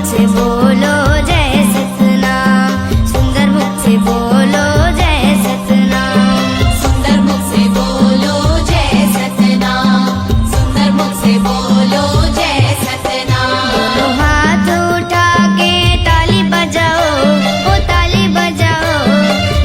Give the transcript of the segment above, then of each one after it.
से बोलो जय सतनाम, सुंदर मुख से बोलो जय सतनाम, सुंदर मुख से बोलो जय सतनाम, सुंदर मुख से बोलो जय सतनाम। दोनों हाथ उठा के ताली बजाओ, ओ ताली बजाओ,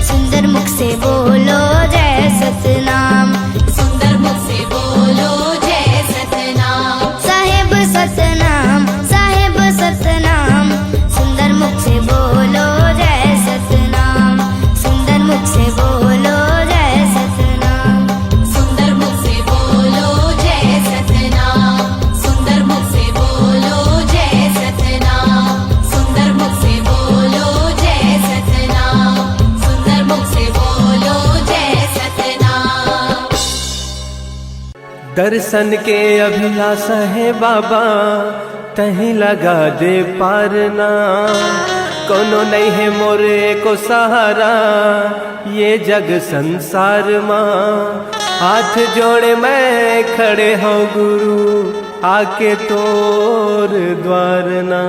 सुंदर मुख से बोलो जय सतनाम, सुंदर मुख से बोलो जय सतनाम। साहेब सतनाम, साहेब सतनाम, सुंदर मुख से बोलो जय सतनाम, सुंदर मुख से बोलो जय सतनाम, सुंदर मुख से बोलो जय सतनाम, सुंदर मुख से बोलो जय सतनाम, सुंदर मुख से बोलो जय सतनाम, सुंदर मुख से बोलो जय सतनाम। दर्शन के अभिलाषा है बाबा, तहीं लगा दे पारना, कोनो नहीं है मोरे को सहारा, ये जग संसार माँ। हाथ जोड़े मैं खड़े हो गुरु, आके तोर द्वारना।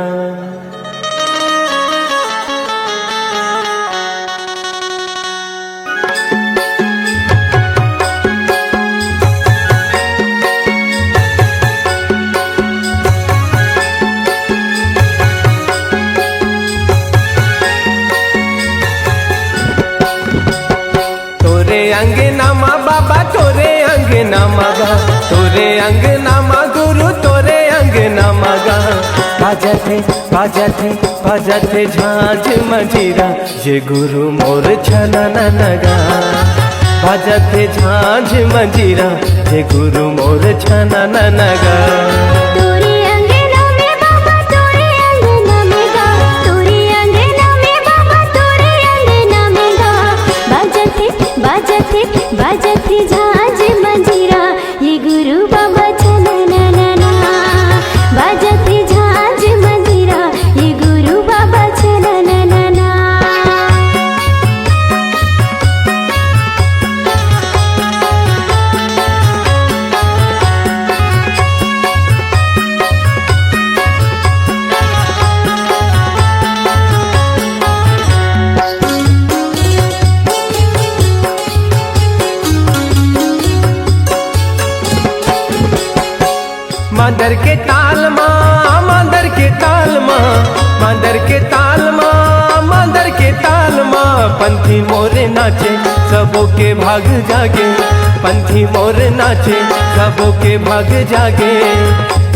अंगनामा बाबा तोरे अंगनामा गा, तोरे अंगनामा गुरु तोरे अंगनामा गा। बाजते बाजते बाजते झांझ मंजीरा, ये गुरु मोर छनना नगा। बाजते झांझ मंजीरा, ये गुरु मोर छनना नगा। बाजते झांझ मंजीरा, ये गुरु बाबा छनना ना। बाजते झांझ मंजीरा, ये गुरु बाबा छनना ना। मांदर के ताल माँ, मांदर के ताल माँ, मांदर के ताल माँ, मांदर के ताल माँ। पंथी मोरे नाचे सबों के भाग जागे, पंथी मोरे नाचे सबों के भाग जागे।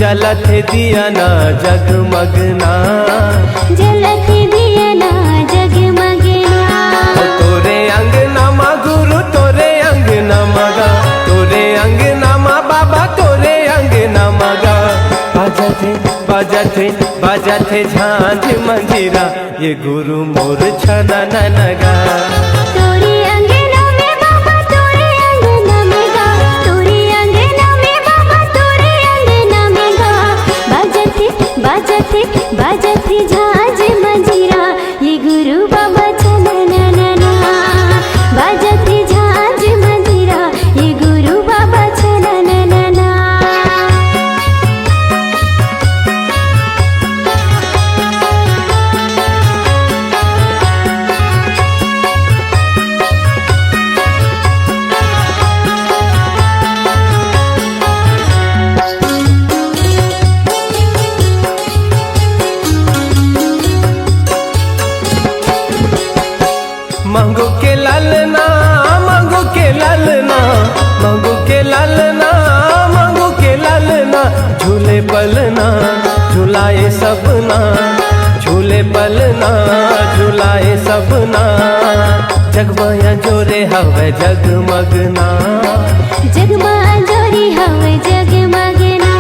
जलत दिया ना जगमगना, जलत दिया ना जगमगना। तोरे अंगनामा गुरु तोरे अंगनामा गा, तोरे अंगनामा बाबा तोरे अंगनामा गा। बाजते बाजते बाजते झांझ मंजीरा, ये गुरु मोर छनना नगा। तोरे अंगना में बाबा तोरे अंगना में गा, तोरे अंगना में बाबा तोरे अंगना में गा। बाजते बाजते बाजते झांझ मंजीरा, ये गुरु बाबा छनना ना। बाजते झांझ मंजीरा, ये गुरु बाबा छनना ना। मांगो के लालना, मांगो के लालना, मांगो के लालना, मांगो के लालना। झूले पलना झुलाए सबना, झूले पलना झुलाए सबना। जगमाया जोरे हवे जगमगना, जगमा जोरी हवे जगमगना।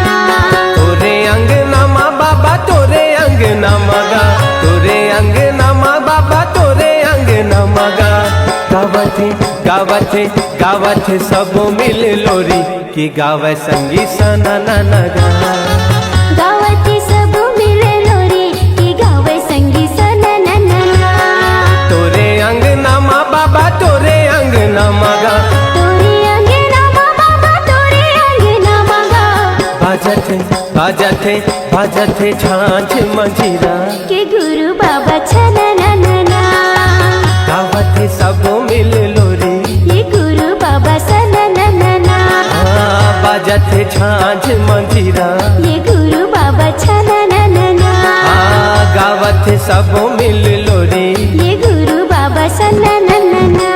तोरे अंगनामा बाबा तोरे अंगनामा गा, तोरे अंगनामा बाबा तोरे अंगनामा गा। गावथे गावथे गावथे सबो मिल लोरी, की गावे संगी सनना नगा। गावती सब मिले लोरी, की गावे संगी सनना ना। तोरे अंगनामा बाबा तोरे अंगनामा गा, तोरे अंगनामा बाबा तोरे अंगनामा गा। बाजते बाजत है छाछ मंजीरा के गुरु बाबा छनननना गावत है सब मिल लोरी ये गुरु बाबा सनननना बाजत है छाछ मंजीरा ये गुरु बाबा छनननना गावत है सब मिल लोरी ये गुरु बाबा सनननना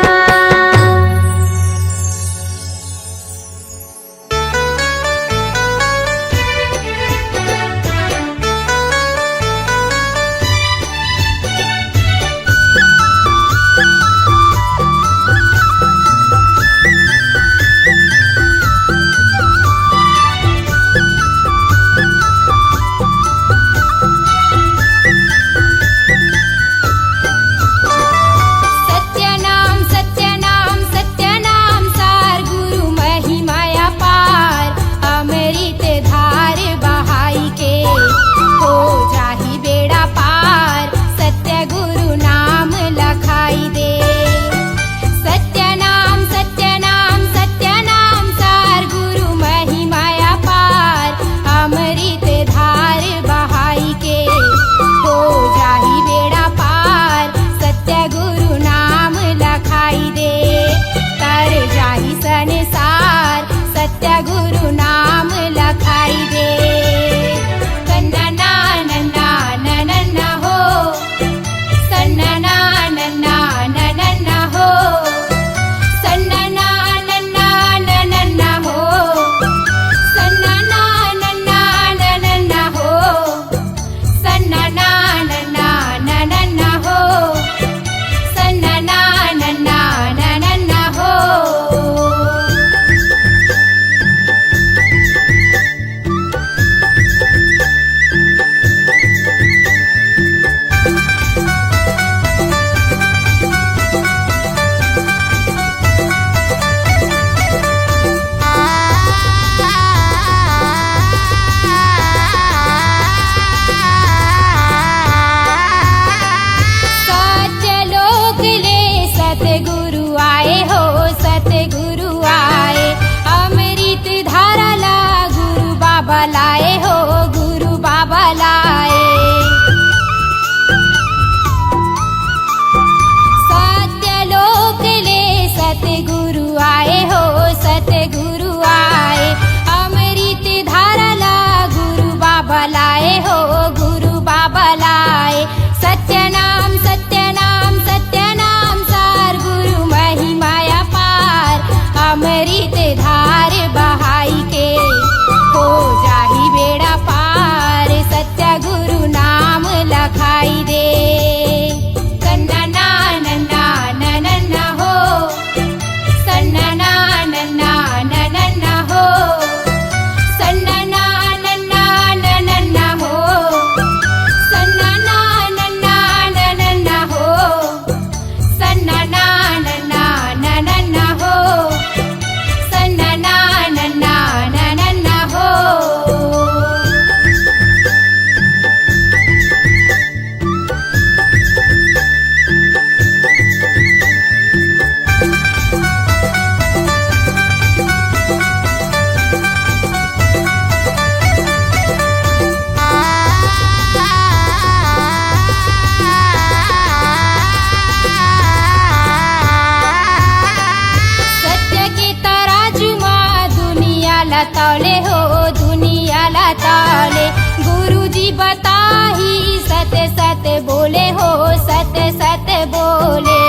तौले हो दुनियाला तौले गुरुजी बताही सत सत बोले हो सत सत बोले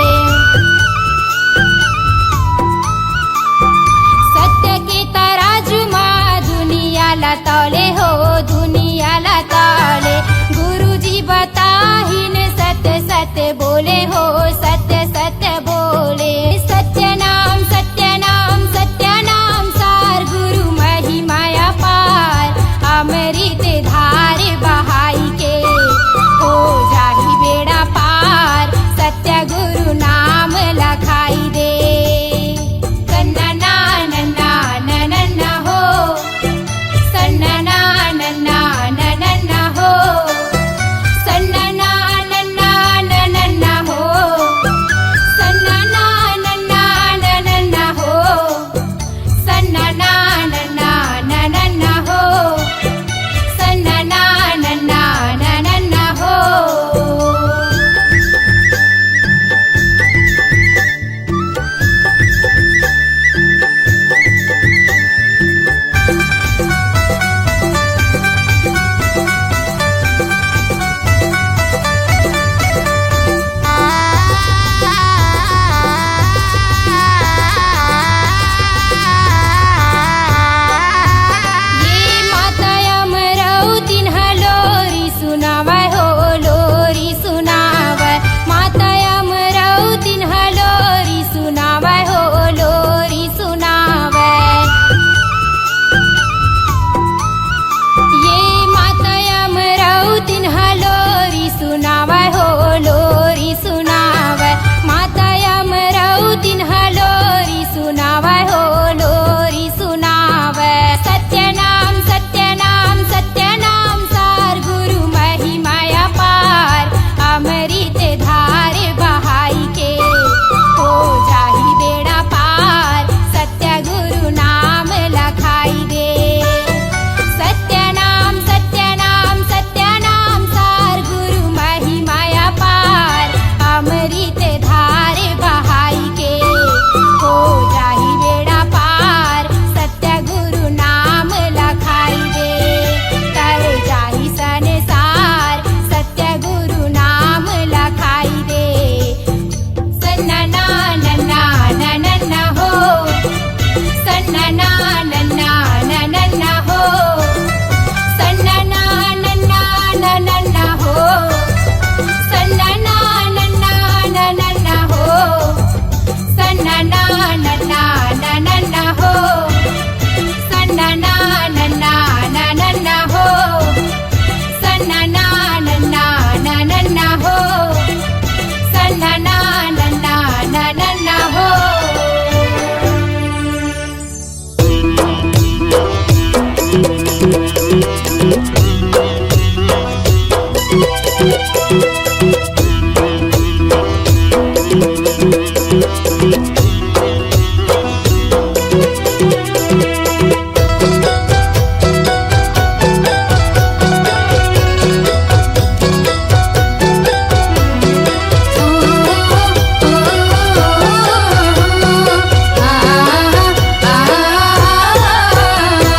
सत्य के तराजू माँ दुनियाला तौले हो दुनियाला तौले गुरुजी बताही ने सत सत बोले हो सत्य सत्य बोले सत्य नाम सार गुरु महिमाया पार अमृत धार बहाई के हो जाही बेड़ा पार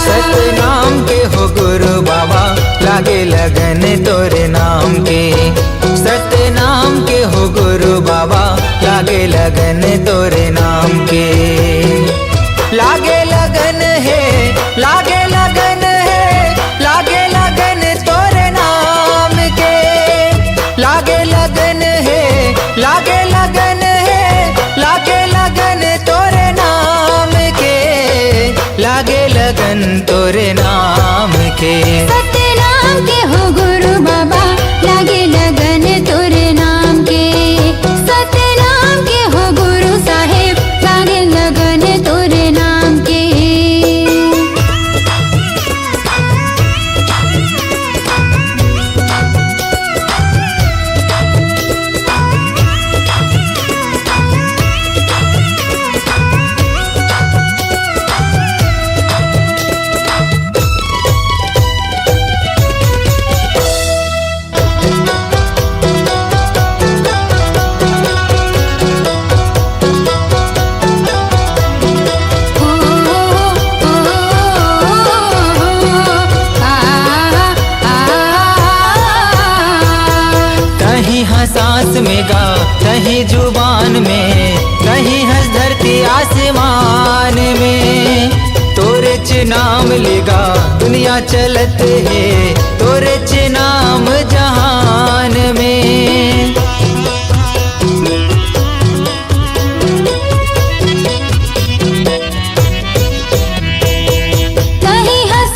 सतनाम के हो गुरु बाबा लागे लगन तोरे नाम के। सतनाम के हो गुरु बाबा लागे लगन तोरे नाम के। लागे लगन है, लागे लगन है, लागे लगन तोरे नाम के। लागे लगन है, लागे लगन है, लागे लगन तोरे नाम के। लागे लगन तोरे नाम के। सतनाम के हो गुरु बाबा लागे लगन तोरे नाम के। सतनाम के हो गुरु साहेब लागे लगन तोरे नाम के। कहीं हंस सांस में गा, कहीं जुबान में, कहीं हंस धरती आसमान में। तोरे च नाम लेगा दुनिया चलत है, तोरे च नाम जहान में। कहीं हंस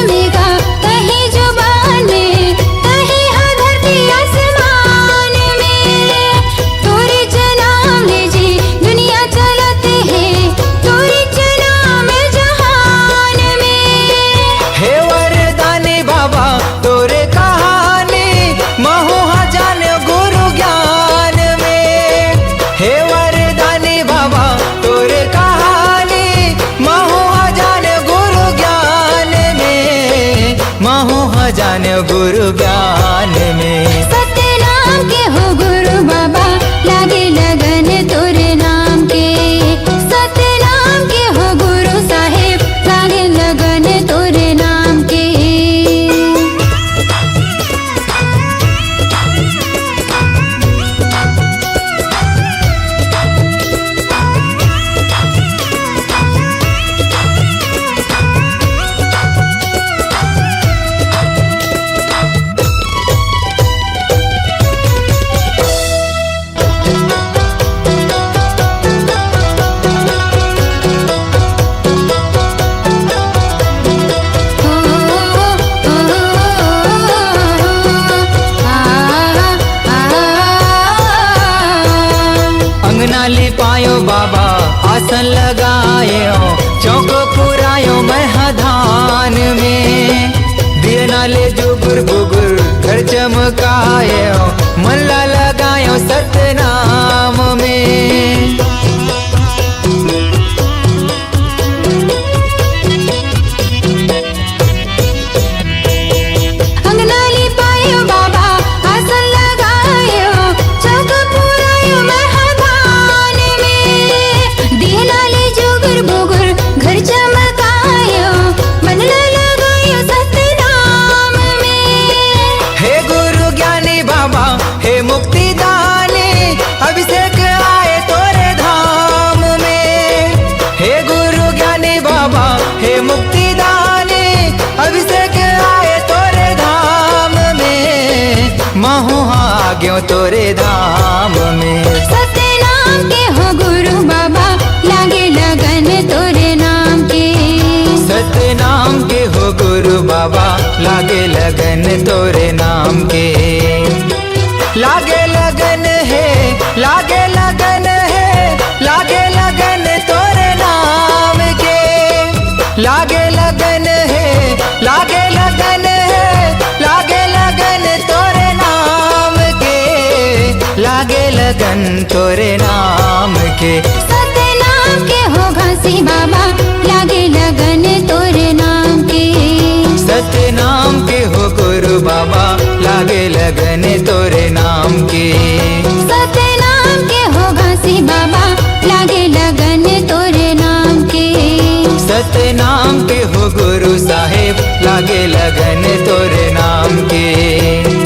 में गा, कहीं जुबान में, कहीं है धरती आसमान में। तोरे च नाम ले जी दुनिया चलत है, तोरे च नाम जहान में। हे वरदानी बाबा तोरे कहानी महु जान गुरु ज्ञान में। हे वरदानी बाबा तोरे कहानी महु जान गुरु ज्ञान में, महु जान गुरु ज्ञान में। सतनाम के हो गुरु बाबा लागे लगन तोरे नाम के। सतनाम के हो गुरु साहेब लागे लगन तोरे नाम के। अंगना लिपायो बाबा आसन लगायो, चौक पुरायो महधान में। दिए नाले जुगुर बुगुर घर चमकायो, मल्ला लगायो सतनाम में। अंगना लिपायो बाबा आसन लगायो, चौक पुरायो महधान में। दिए नाले जुगुर बुगुर घर चमकायो, मनला लगायो सतनाम में। हे गुरु ज्ञानी बाबा हे मुक्ति दानी, अभिषेक आए तोरे धाम में। हे गुरु ज्ञानी बाबा हे मुक्ति दानी, अभिषेक आए तोरे धाम में, महु आ गयो तोरे धाम में। सतनाम के हो गुरु बाबा लागे लगन तोरे नाम के। सतनाम के हो गुरु बाबा लागे लगन तोरे नाम के। लागे लगन है, लागे लगन है, लागे लगन तोरे नाम के। लागे लगन है, लागे लगन है, लागे लगन तोरे नाम लागे लगन तोरे नाम के। सतनाम के हो घासी बाबा लागे लगन तोरे नाम के। सतनाम के हो गुरु बाबा लागे लगन तोरे नाम के। सतनाम के हो घासी बाबा लागे लगन तोरे नाम के। सतनाम के हो गुरु साहेब लागे लगन तोरे नाम के।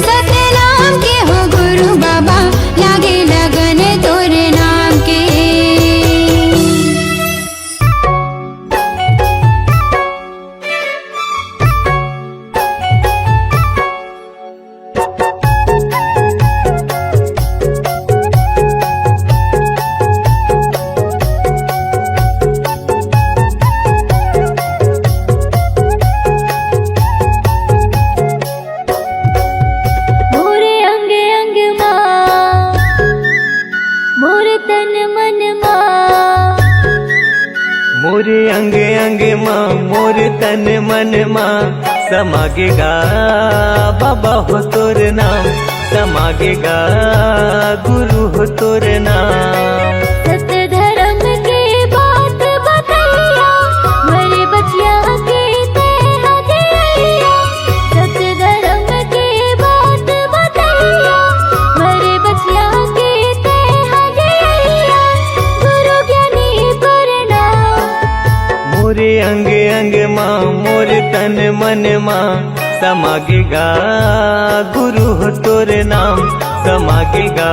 सतनाम के हो गुरु बाबा लागे लगन तोरे नाम के। मोरे अंग अंग माँ मोरे तन मन माँ। मोरे अंग अंग माँ मोर तन मन माँ समागेगा बाबा हो तोर नाम। समागेगा गुरु हो तोर नाम। सत धर्म के बात बतैया मेरे बचिया के तेरा दिया। सत धर्म के बात बतैया मेरे बचिया के तेरा दिया। गुरु ज्ञानी प्रणाम। मोरे अंग अंग माँ मोर तन मन माँ समागेगा गुरु हो तोर नाम। समागेगा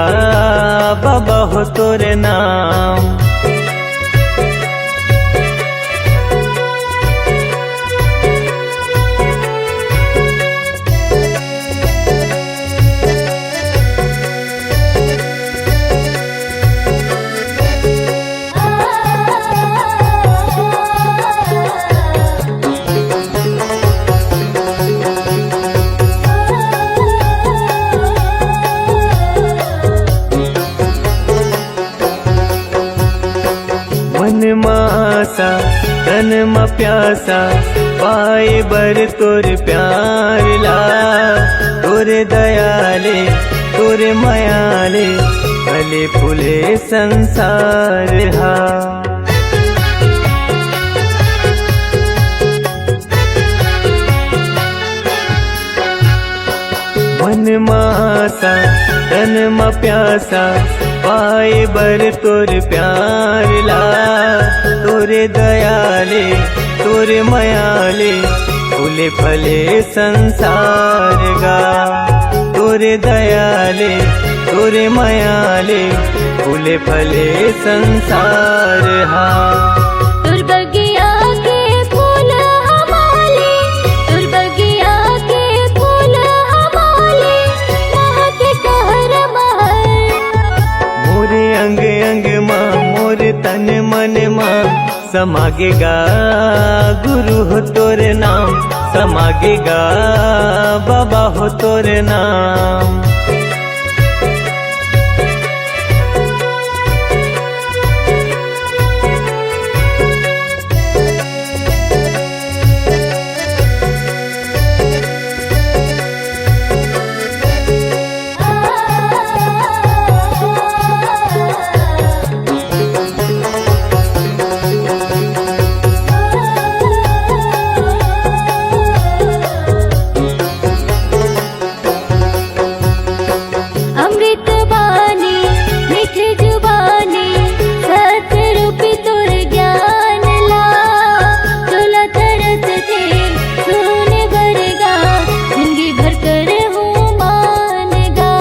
बाबा हो तोर नाम। मन मासा तन म प्यासा पाए बर तोर प्यार ला। तोरे दयाले तोरे मयाले फले फूले संसार हा। मन मासा तन म प्यासा पाए बर तोर प्यार ला। तोरे दयाले तोरे मयाले फूले फले संसार गा। तोरे दयाले तोरे मयाले फूले फले संसार हा। तुर बगिया के फूल हमारे तुर बगिया के फूल हमारे महक कहर महर। मोरे अंग अंग माँ मोर तन मन माँ समागेगा गुरु हो तोर नाम। समागेगा बाबा हो तोर नाम। अमृत बानी मीठ जुबानी सत रूपी तुर ज्ञान ला। तोला तरस थे सुने बरगा जिंदगी भर कर हूँ मानगा।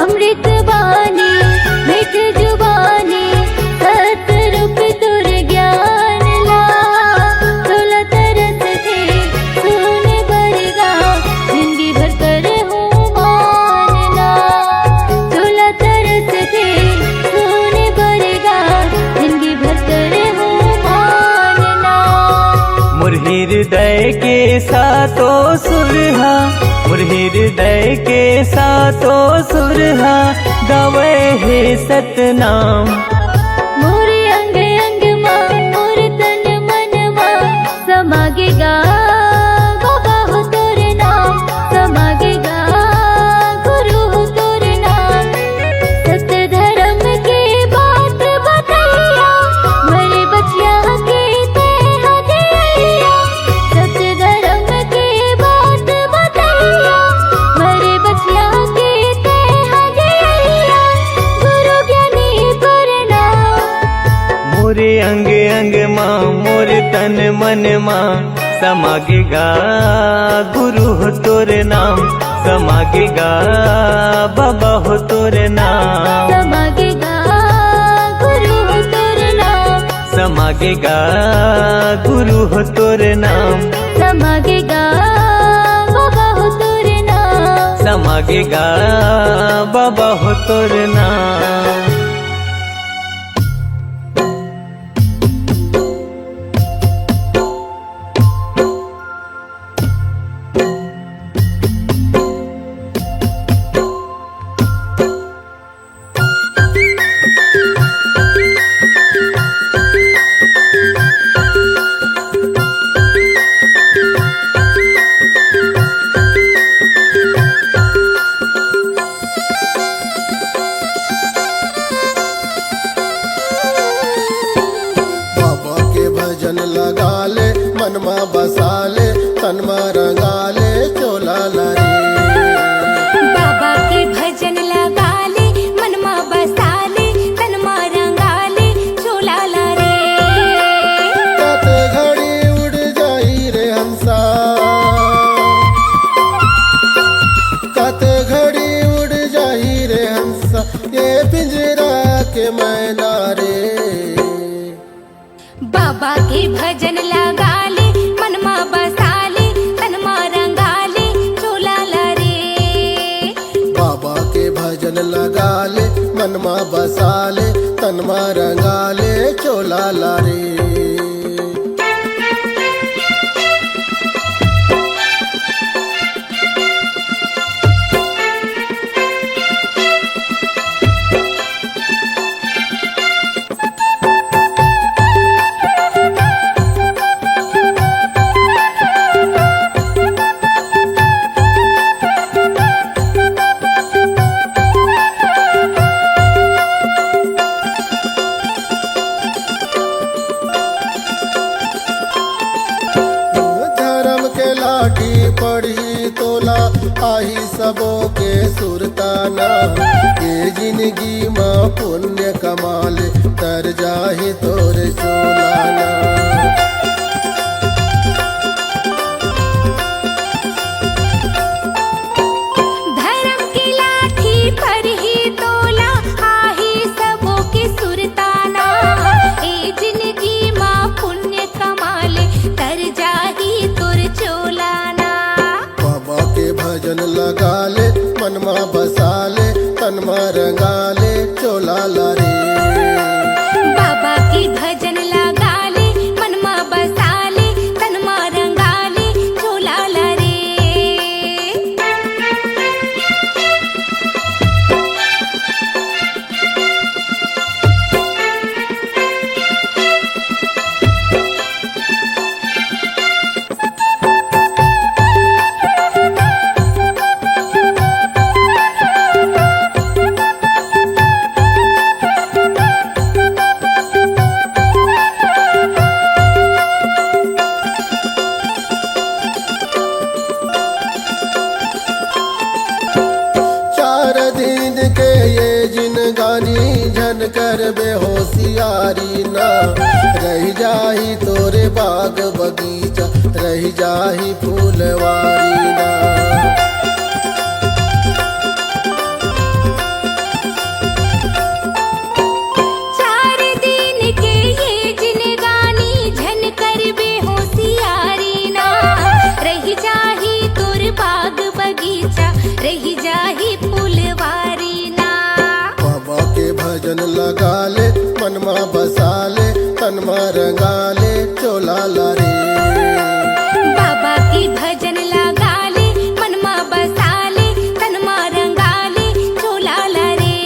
अमृत बानी मीठ जुबानी सत रूपी तुर ज्ञान ला। तोला तरस थे सुने बरगा जिंदगी भर कर हूँ मानना। तोला तरस थे सुने बरगा जिंदगी भर कर हूँ मानना। मोर हृदय के सातो सुरहा मोर हृदय के सातो सुरहा गावे हे सतनाम। मोरे अंग अंग माँ मोर तन मन माँ समागे तन मन मा समागेगा गुरु हो तोरे नाम, समागेगा बाबा हो तोरे नाम, समागेगा गुरु हो तोरे नाम, समागेगा गुरु हो तोरे नाम, समागेगा बाबा हो तोरे नाम, समागेगा बाबा हो तोरे नाम। लगा ले मनमा बसा ले तनमा रंगा ले चोला लारी। बाबा के भजन लगा ले मनमा बसा ले तनमा रंगा ले चोला ला रे। कत घड़ी उड़ जाई रे हंसा, कत घड़ी उड़ जाई रे हंसा, ये पिंजरा के मैना रे। बाबा के भजन लगा ले मनमा बसा ले तनमा रंगा ले चोला ला रे। बाबा के भजन लगा ले मनमा बसा ले तनमा रंगा ले चोला ला रे। लाठी पड़ी तोला आही सबो के सुरताना, ये जिंदगी माँ पुण्य कमाल तर जाही तोर चोलाना। धर्म की लाठी पर ही तोला आही सबो के सुरताना, ए जिंदगी माँ पुण्य कमाले तर जाही तोर चोलाना। बाबा के भजन लगा ले मनमा बसा ले तनमा रंगा ले चोला ला रे। बाबा के भजन लगा ले मनमा बसा ले तनमा रंगा ले चोला ला रे। झन कर बेहोशियारी ना, रह जाही तोरे बाग बगीचा, रह जाही फूलवारी ना। चार दिन के ये जिनगानी झन कर बेहोशियारी ना, रह जाही तोर बाग बगीचा, रह जाही फूलवारी ना। बाबा के भजन लगा ले मनमा बसा ले तनमा रंगा ले चोला ला रे। बाबा की भजन लगा ले मनमा बसा ले तनमा रंगा ले चोला ला रे।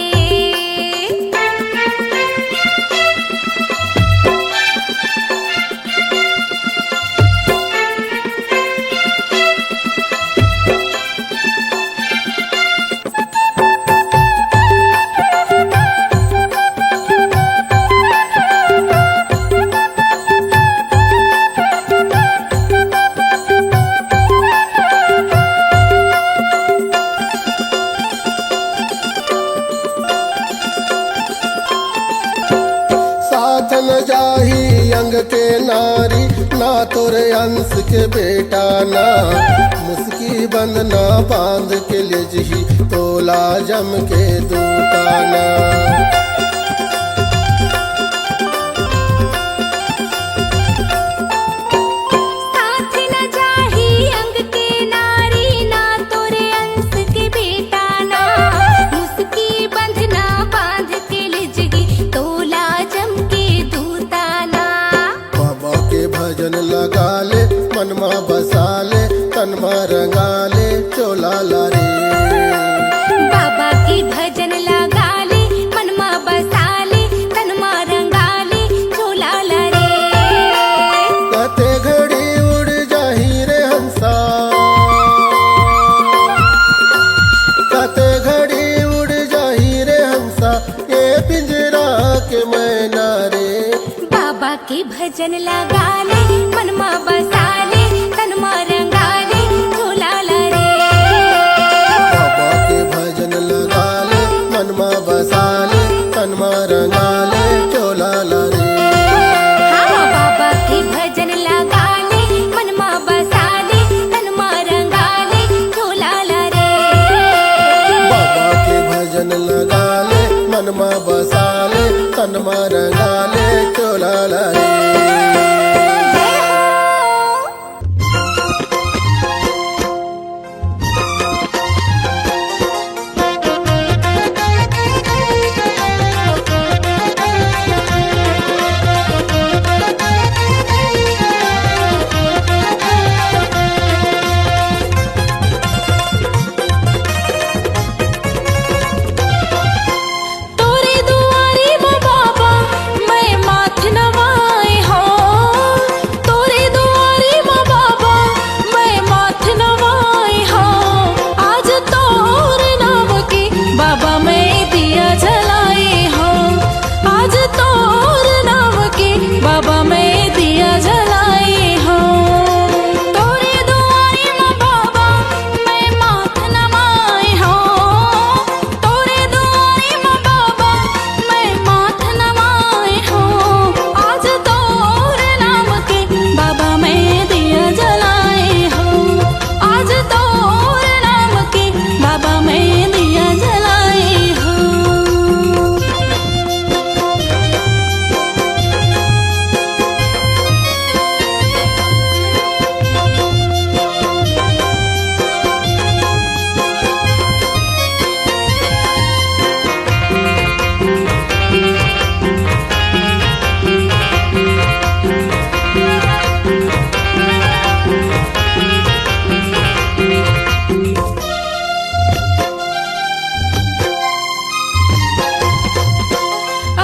ना तोरे अंश के बेटा ना मुस्की बंधना बांध के ले जही तोला जम के दूताना। साथ न जाही अंग के नारी ना तोरे अंश के बेटा ना मुस्की बंधना बांध के ले जगी तोला जम के दूताना। बाबा के भजन लगा ले मनमा बसा ले तनमा रंगा ले चोला ला रे। बाबा की भजन लगा ले मनमा बसा ले तनमा रंगा ले चोला ला रे। कते घड़ी उड़ जाही रे हंसा कते घड़ी उड़ जाही रे हंसा ये पिंजरा के मैना रे। बाबा की भजन लगा ले मनमा बसा ले तनमा रंगा ले चोला ला रे। बाबा के भजन लगा ले मनमा बसा ले तनमा रंगा ले चोला ला रे। हाँ बाबा की भजन लगा ले मनमा बसा ले तनमा रंगा ले चोला ला रे। बाबा के भजन लगा ले मनमा बसा ले तनमा रंगा ले चोला ला रे। तोरे दुआरे में बाबा मैं माथ नवाए हो। तोरे दुआरे में बाबा मैं माथ नवाए हो। आज तोर नाम के बाबा मैं दिया जलाए हो। आज तोर नाम के बाबा मैं दिया जलाए हो। तोरे दुआरे में बाबा मैं माथ नवाए हो। तोरे दुआरे में बाबा मैं माथ नवाए हो। आज तोर नाम के बाबा मैं दिया जलाए हो। आज तोर नाम के बाबा मैं दिया जलाए हो।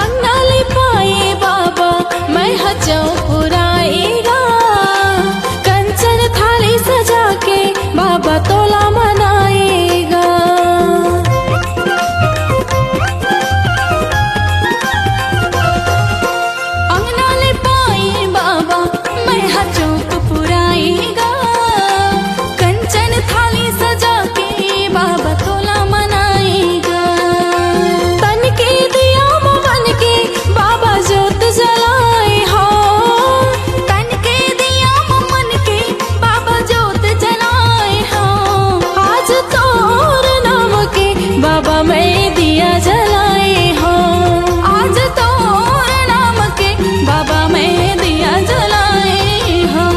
अंगनाले पाए बाबा मैं हजों पुराएगा। कंचन थाली सजा के बाबा तोला मनाएगा। अंगनाले पाए बाबा मैं हजों पुराएगा। कंचन थाली सजा के बाबा तोला मनाएगा। तन के दिया मन के बाबा ज्योत जलाए हो। तन के दिया मन के बाबा ज्योत जलाए हो। आज तोर नाम के बाबा मैं दिया जलाए हो। आज तोर नाम के बाबा मैं दिया जलाए हो।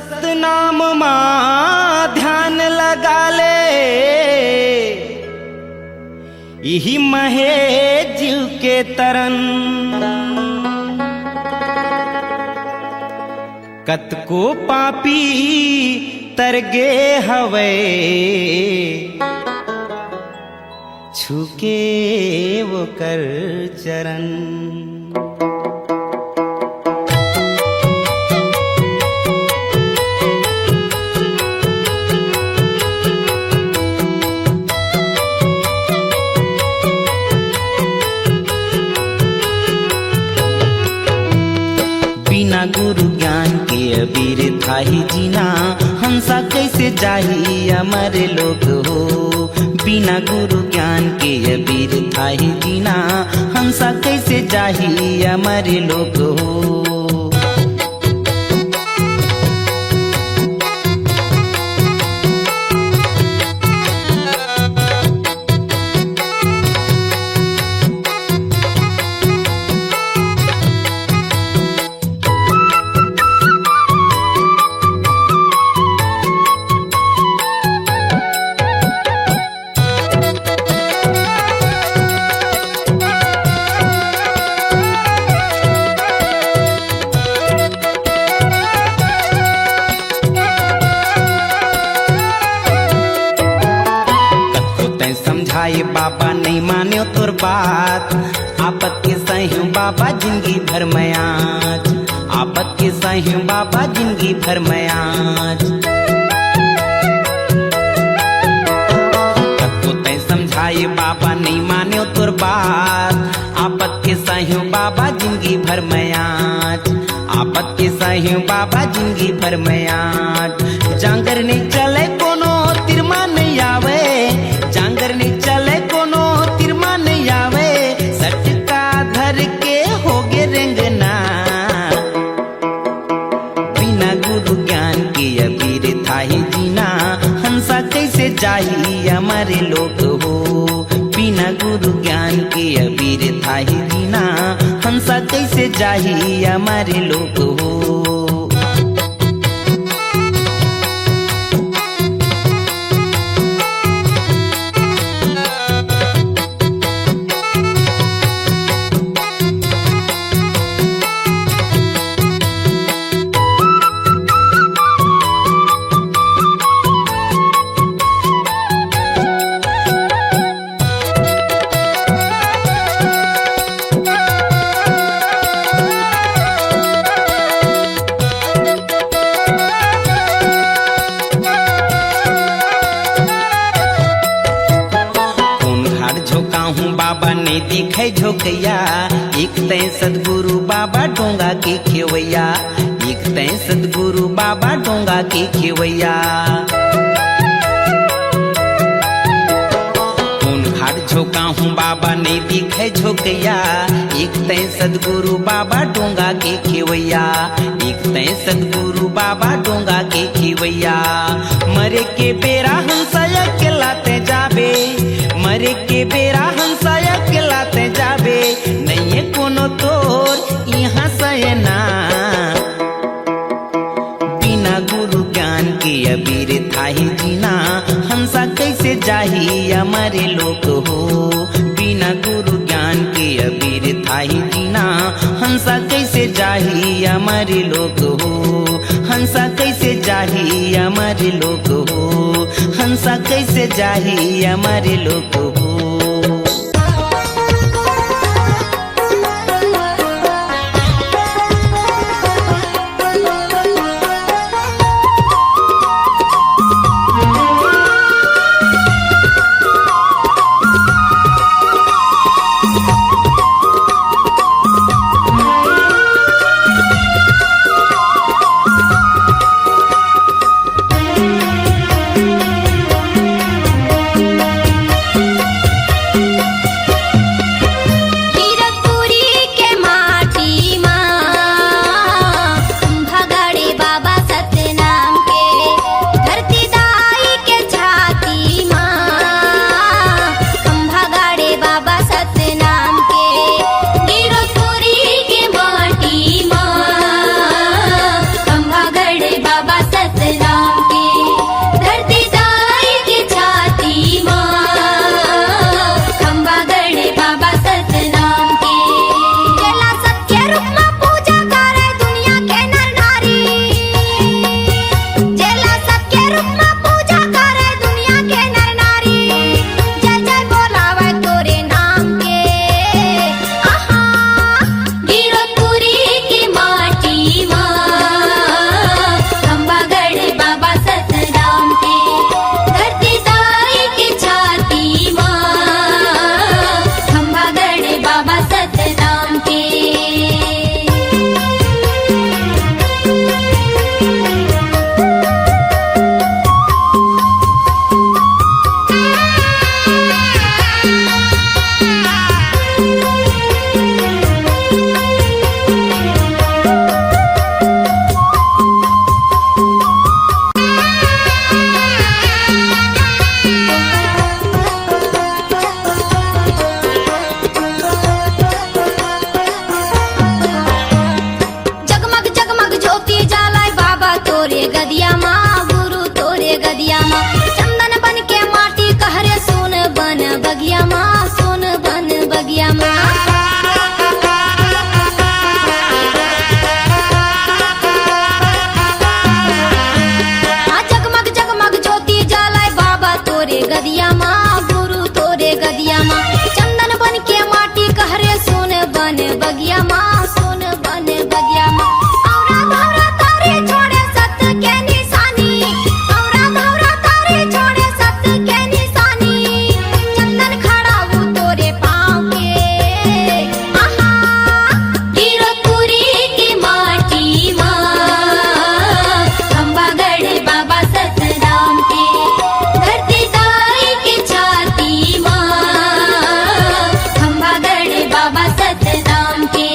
सतनाम माँ ध्यान लगा ले, यही महे जीव के तरन। कतको पापी तरगे हवे, छुके वो कर चरण। बिना गुरु ज्ञान के अबीर थाही जीना, हंसा कैसे जाही अमर लोग हो। बिना गुरु ज्ञान के अबीर थाही जीना, हंसा कैसे जाही अमर लोग हो। बाबा नहीं मान्यो तोर बात, आपत के सही बाबा जिंदगी भर में आज। आपत के सही बाबा जिंदगी भर में आज। सबको तय समझाए बाबा नहीं मान्यो तोर बात, आपत के सही बाबा जिंदगी भर में आज। आपत के सही बाबा जिंदगी भर में आज। जांगर नहीं चले कोनो तिरमा नहीं आवे, जांगर नहीं चले कोनो तिरमा नहीं आवे, सटका धर के होगे रेंगना। बिना गुरु ज्ञान के अबीर थाही जीना, हंसा कैसे जाही हमारे लोग हो। बिना गुरु ज्ञान के अबीर थाही जीना, हंसा कैसे जाही हमारे लोग हो। बाबा ने दिखे झोंकैया, एक तय सदगुरु बाबा डोंगा के खेवैया। एक तय सदगुरु बाबा डोंगा के खेवैया। कौन घाट झोंका हूँ बाबा ने दिखे झोंकैया, एक तय सदगुरु बाबा डोंगा के खेवैया। एक तय सदगुरु बाबा डोंगा के खेवैया। मरे के बेरा हंसाया के लाते जाबे, मरे के बेरा हंसाया के लाते जाबे, नहीं कोनो तोर यहाँ सयना। बिना गुरु ज्ञान के अबीर थाही जीना, हंसा कैसे जाही हमारे लोग हो। बिना गुरु ज्ञान के अबीर थाही जीना, हंसा कैसे जाही हमारे लोग हो। हंसा कैसे जाही हमारे लोग हो। हंसा कैसे जाही हमारे लोग हो। बगिया माँ सुन बन बगिया माँ जगमग जगमग ज्योति जलाए बाबा तोरे गदिया माँ गुरु तोरे गदिया माँ चंदन बन के माटी कहरे सुन बन बगिया माँ सुन बन बगिया माँ औरा धौरा तारे छोड़े सत्य के निशानी औरा धौरा तारे छोड़े सत्य के निशानी चंदन खड़ा वो तोरे पाँव के आहा गिरपुरी की माटी माँ खंबागढ़ बाबा सतराम के धरती ताई की छाती माँ खंबागढ़ बाबा सतराम के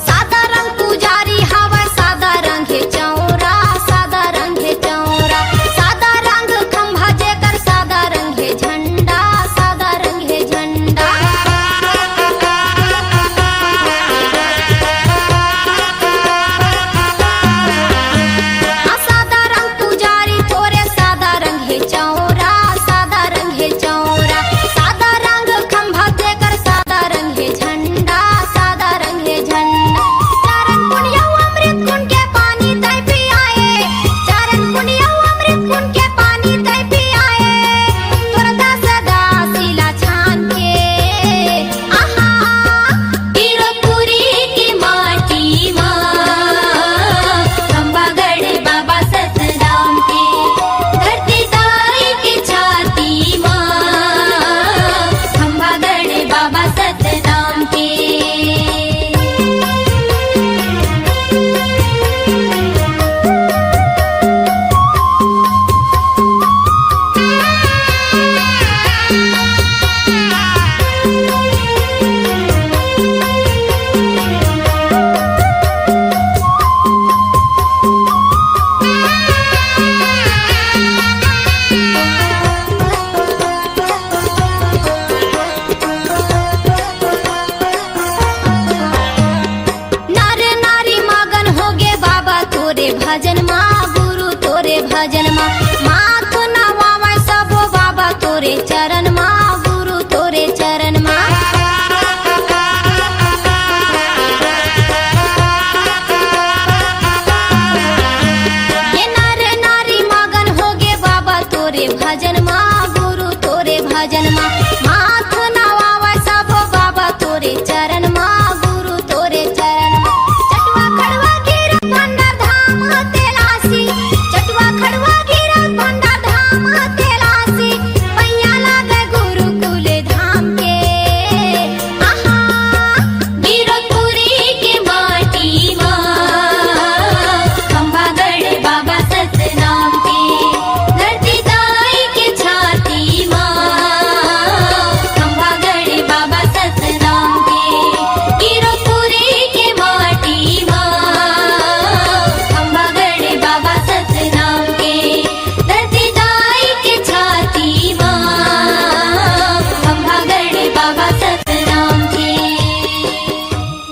सादा रंग पुजारी हवा सादा रंग है चौरा सादा रंग है चौरा सादा रंग खंभा जेकर सादा रंग है झंडा सादा रंग है झंडा सादा रंग पुजारी तोरे सादा रंग है चौरा सादा रंग है चौरा सादा रंग खंभा जेकर सादा रंग है झंडा सादा रंग है झंडा चरण पुण्य अमृत कुंड के पानी तय पियाए चरण पुण्य अमृत कुंड के पानी तय पियाए तोरा दास दासिला छान के आहा गिरपुरी की माटी माँ खंबागढ़ बाबा सतराम के धरती ताई की छाती माँ खंबागढ़ बाबा सतराम के नर नारी मगन हो गे बाबा तोरे भजन माँ गुरु तोरे भजन माँ माँ तो नवावे सबो बाबा तोरे चरण माँ गुरु तोरे चरण माँ ये नर नारी मगन हो गे बाबा तोरे भजन माँ गुरु तोरे भजन माँ